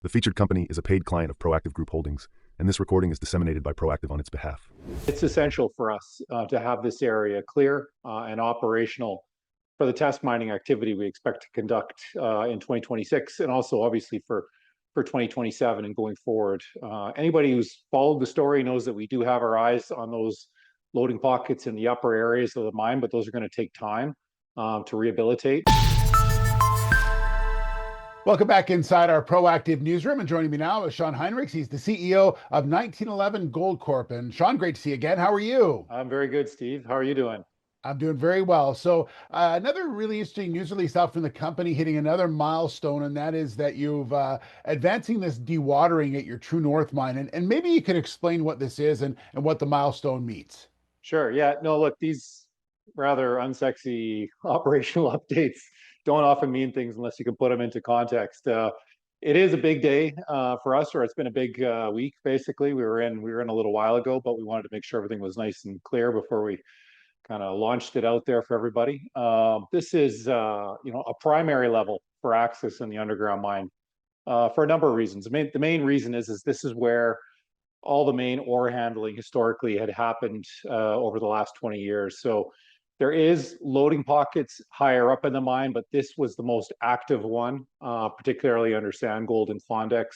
The featured company is a paid client of Proactive Group Holdings, and this recording is disseminated by Proactive on its behalf. It's essential for us to have this area clear and operational for the test mining activity we expect to conduct in 2026, and also obviously for 2027 and going forward. Anybody who's followed the story knows that we do have our eyes on those loading pockets in the upper areas of the mine, but those are going to take time to rehabilitate. Welcome back inside our Proactive newsroom, and joining me now is Shaun Heinrichs. He's the CEO of 1911 Gold Corp. And Shaun, great to see you again. How are you? I'm very good, Steve. How are you doing? I'm doing very well. So another really interesting news release out from the company hitting another milestone, and that is that you've advancing this dewatering at your True North mine. And maybe you could explain what this is and what the milestone means. Sure. Yeah. No, look, these rather unsexy operational updates don't often mean things unless you can put them into context. It is a big day for us, or it's been a big week. Basically, we were in a little while ago, but we wanted to make sure everything was nice and clear before we kind of launched it out there for everybody. This is a primary level for access in the underground mine for a number of reasons. The main reason is this is where all the main ore handling historically had happened over the last 20 years. So there is loading pockets higher up in the mine, but this was the most active one, particularly under sand, gold, and Klondex.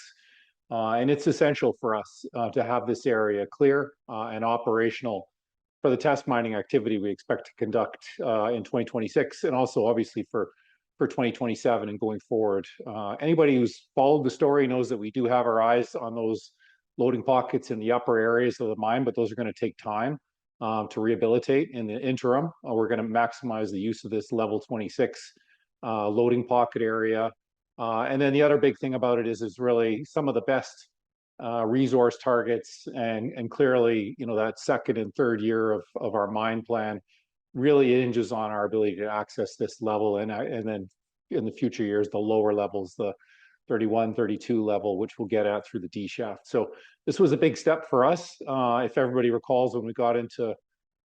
And it's essential for us to have this area clear and operational for the test mining activity we expect to conduct in 2026, and also obviously for 2027 and going forward. Anybody who's followed the story knows that we do have our eyes on those loading pockets in the upper areas of the mine, but those are going to take time to rehabilitate. In the interim, we're going to maximize the use of this level 26 loading pocket area. And then the other big thing about it is really some of the best resource targets, and clearly, that second and third year of our mine plan really hinges on our ability to access this level, and then in the future years, the lower levels, the 31, 32 level, which we'll get at through the D shaft. So this was a big step for us. If everybody recalls, when we got into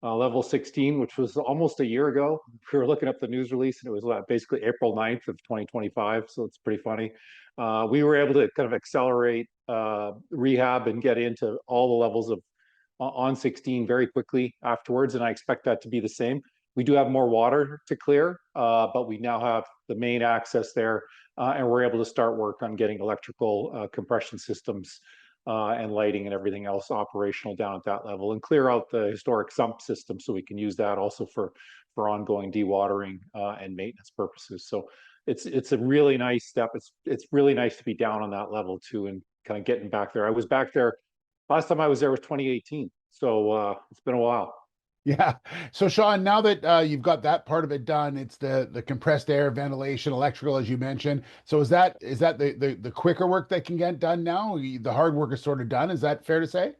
level 16, which was almost a year ago, we were looking up the news release, and it was basically April 9th of 2025. So it's pretty funny. We were able to kind of accelerate rehab and get into all the levels of on 16 very quickly afterwards, and I expect that to be the same. We do have more water to clear, but we now have the main access there, and we're able to start work on getting electrical compression systems and lighting and everything else operational down at that level, and clear out the historic sump system so we can use that also for ongoing dewatering and maintenance purposes. So it's a really nice step. It's really nice to be down on that level too, and kind of getting back there. I was back there last time I was there was 2018, so it's been a while. Yeah. So Shaun, now that you've got that part of it done, it's the compressed air, ventilation, electrical, as you mentioned. So is that the quicker work that can get done now? The hard work is sort of done. Is that fair to say?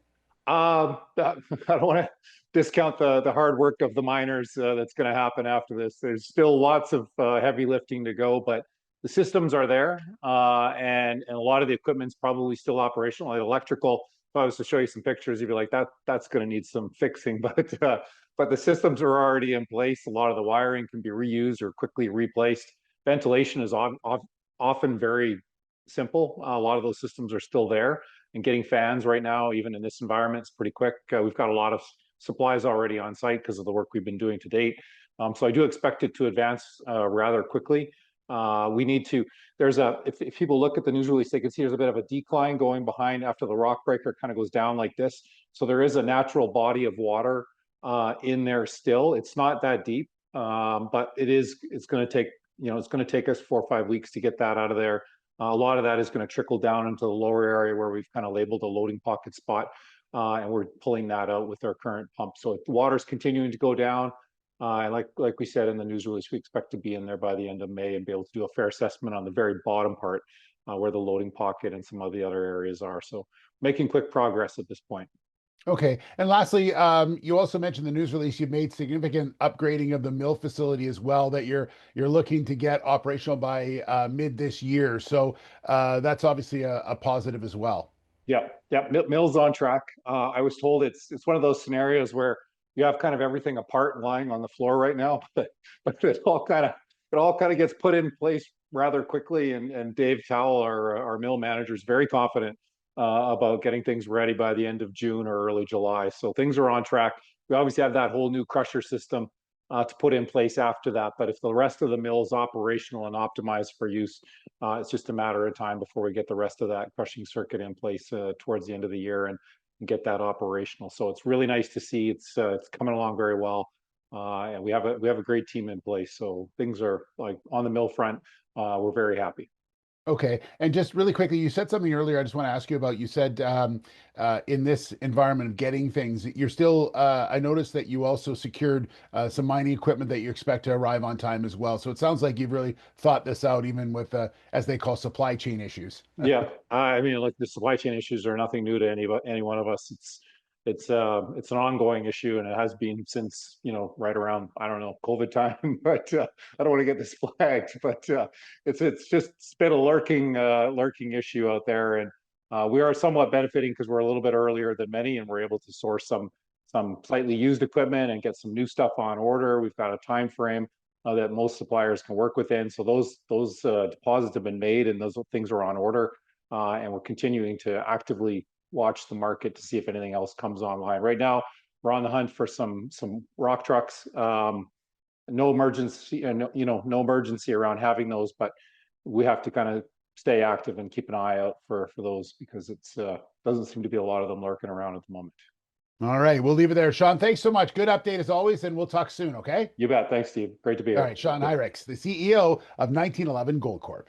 I don't want to discount the hard work of the miners that's going to happen after this. There's still lots of heavy lifting to go, but the systems are there, and a lot of the equipment's probably still operational. Like electrical, if I was to show you some pictures, you'd be like, that's going to need some fixing. But the systems are already in place. A lot of the wiring can be reused or quickly replaced. Ventilation is often very simple. A lot of those systems are still there, and getting fans right now, even in this environment, is pretty quick. We've got a lot of supplies already on site because of the work we've been doing to date. So I do expect it to advance rather quickly. We need to, if people look at the news release, they can see there's a bit of a decline going behind after the rock breaker kind of goes down like this. So there is a natural body of water in there still. It's not that deep, but it's going to take, it's going to take us 4 or 5 weeks to get that out of there. A lot of that is going to trickle down into the lower area where we've kind of labeled a loading pocket spot, and we're pulling that out with our current pump. So the water's continuing to go down. And like we said in the news release, we expect to be in there by the end of May and be able to do a fair assessment on the very bottom part where the loading pocket and some of the other areas are. So making quick progress at this point. Okay. And lastly, you also mentioned the news release, you've made significant upgrading of the mill facility as well, that you're looking to get operational by mid this year. So that's obviously a positive as well. Yeah, yeah, mill's on track. I was told it's one of those scenarios where you have kind of everything apart and lying on the floor right now, but it all kind of gets put in place rather quickly, and Dave Towell, our mill manager, is very confident about getting things ready by the end of June or early July. So things are on track. We obviously have that whole new crusher system to put in place after that. But if the rest of the mill is operational and optimized for use, it's just a matter of time before we get the rest of that crushing circuit in place towards the end of the year and get that operational. So it's really nice to see it's coming along very well. And we have a great team in place. So things are like on the mill front. We're very happy. Okay. And just really quickly, you said something earlier I just want to ask you about. You said in this environment of getting things, you're still, I noticed that you also secured some mining equipment that you expect to arrive on time as well. So it sounds like you've really thought this out, even with, as they call, supply chain issues. Yeah, I mean, like the supply chain issues are nothing new to any one of us. It's an ongoing issue, and it has been since, right around, I don't know, COVID time. But I don't want to get this flagged, but it's been a lurking issue out there, and we are somewhat benefiting because we're a little bit earlier than many, and we're able to source some slightly used equipment and get some new stuff on order. We've got a time frame that most suppliers can work within. So those deposits have been made, and those things are on order, and we're continuing to actively watch the market to see if anything else comes online. Right now, we're on the hunt for some rock trucks. No emergency, no emergency around having those, but we have to kind of stay active and keep an eye out for those, because it's doesn't seem to be a lot of them lurking around at the moment. All right, we'll leave it there. Shaun, thanks so much. Good update as always, and we'll talk soon, okay? You bet. Thanks, Steve. Great to be here. All right, Shaun Heinrichs, the CEO of 1911 Gold Corp.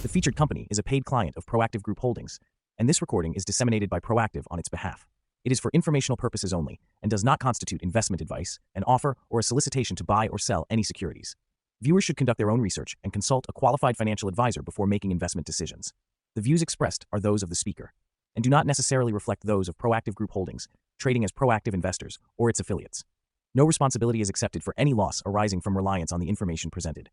The featured company is a paid client of Proactive Group Holdings, and this recording is disseminated by Proactive on its behalf. It is for informational purposes only and does not constitute investment advice, an offer, or a solicitation to buy or sell any securities. Viewers should conduct their own research and consult a qualified financial advisor before making investment decisions. The views expressed are those of the speaker and do not necessarily reflect those of Proactive Group Holdings, trading as Proactive Investors or its affiliates. No responsibility is accepted for any loss arising from reliance on the information presented.